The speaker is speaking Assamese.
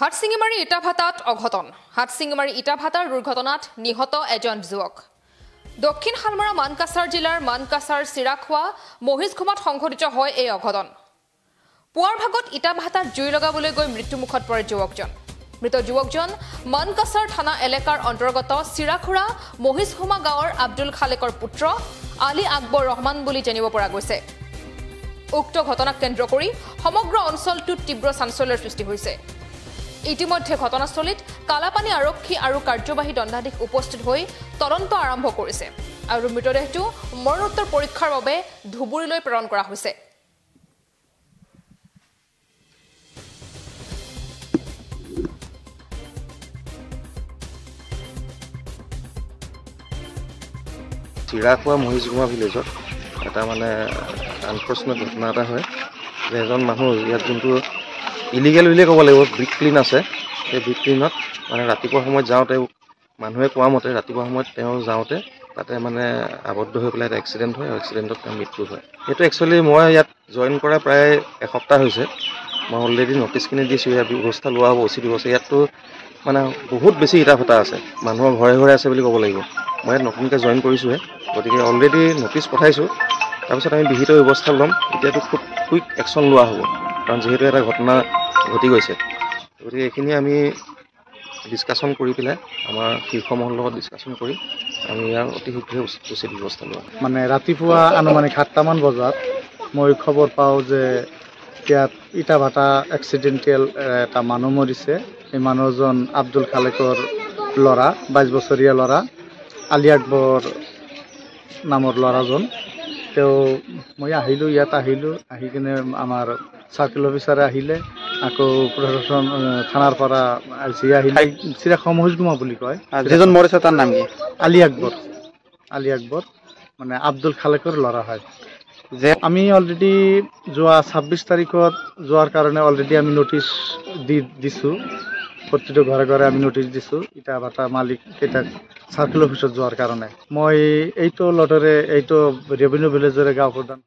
হাটশিঙিমাৰী ইটাভাটাত অঘটন। হাটশিঙিমাৰী ইটাভাটাৰ দুৰ্ঘটনাত নিহত এজন যুৱক। দক্ষিণ শালমৰা মানকাছাৰ জিলাৰ মানকাছাৰ চিৰাখোৱা মহিষঘুমাত সংঘটিত হয় এই অঘটন। পুৱাৰ ভাগত ইটাভাটাত জুই লগাবলৈ গৈ মৃত্যুমুখত পৰে যুৱকজন। মৃত যুৱকজন মানকাছাৰ থানা এলেকাৰ অন্তৰ্গত চিৰাখোৰা মহিষঘুমা গাঁৱৰ আব্দুল খালেকৰ পুত্ৰ আলী আকবৰ ৰহমান বুলি জানিব পৰা গৈছে। উক্ত ঘটনাক কেন্দ্ৰ কৰি সমগ্ৰ অঞ্চলটোত তীব্ৰ চাঞ্চল্যৰ সৃষ্টি হৈছে। ইতিমধ্যে ঘটনাস্থলীত কালাপানী আৰক্ষী আৰু কাৰ্যবাহী দণ্ডাধীশ উপস্থিত হৈ তদন্ত আৰম্ভ কৰিছে আৰু মৃতদেহটো মৰণোত্তৰ পৰীক্ষাৰ বাবে ধুবুৰীলৈ প্ৰেৰণ কৰা হৈছে। চিৰাখোৱা মহিষঘুমা ভিলেজত এটা আনফৰ্চুনেট ঘটনা এটা হয় যে এজন মানুহ ইয়াত যোনটো ইলিগেল বুলিয়ে ক'ব লাগিব ব্ৰিক ক্লিন আছে, সেই ব্ৰিক ক্লিনত ৰাতিপুৱা সময়ত যাওঁতে মানুহে কোৱা মতে ৰাতিপুৱা সময়ত তেওঁ যাওঁতে তাতে আবদ্ধ হৈ পেলাই এটা এক্সিডেণ্ট হয় আৰু এক্সিডেণ্টত তেওঁৰ মৃত্যু হয়। সেইটো একচুৱেলি মই ইয়াত জইন কৰা প্ৰায় এসপ্তাহ হৈছে। মই অলৰেডি নটিচখিনি দিছোঁ, ইয়াত ব্যৱস্থা লোৱা হ'ব, উচিত ব্যৱস্থা। ইয়াততো বহুত বেছি ইটাভাটা আছে, মানুহৰ ঘৰে ঘৰে আছে বুলি ক'ব লাগিব। মই ইয়াত নতুনকৈ জইন কৰিছোঁহে, গতিকে অলৰেডি নটিচ পঠাইছোঁ। তাৰপিছত আমি বিহিত ব্যৱস্থা ল'ম। এতিয়াতো খুব কুইক একশ্যন লোৱা হ'ব, কাৰণ যিহেতু এটা ঘটনা ঘটি গৈছে। গতিকে এইখিনি আমি ডিছকাশ্যন কৰি পেলাই আমাৰ শীৰ্ষ মহলৰ লগত ডিছকাশ্যন কৰি আমি ইয়াৰ অতি শীঘ্ৰে উচিত ব্যৱস্থা লোৱা। ৰাতিপুৱা আনুমানিক 7টামান বজাত মই খবৰ পাওঁ যে ইয়াত ইটাভাটা এক্সিডেণ্টেল এটা মানুহ মৰিছে। এই মানুহজন আব্দুল খালেকৰ ল'ৰা, 22 বছৰীয়া ল'ৰা আলী আকবৰ নামৰ ল'ৰাজন। মই ইয়াত আহিলোঁ, আহি কিনে আমাৰ চাৰ্কেল অফিচাৰে আহিলে, আকৌ প্ৰশাসন থানাৰ পৰা আহিলে। চিৰাখোৱা মহিষঘুমা বুলি কয়। যিজন মৰিছে তাৰ নাম কি? আলী আকবৰ আব্দুল খালেকৰ ল'ৰা হয়। যে আমি অলৰেডি যোৱা 26 তাৰিখত যোৱাৰ কাৰণে অলৰেডি আমি নটিচ দিছোঁ। প্ৰতিটো ঘৰে ঘৰে আমি নটিচ দিছোঁ ইটাভাটা মালিক কেইটাক চাৰ্কেল অফিচত যোৱাৰ কাৰণে। মই এইটো লটৰে ৰেভিনিউ ভিলেজৰে গাঁও প্ৰধান।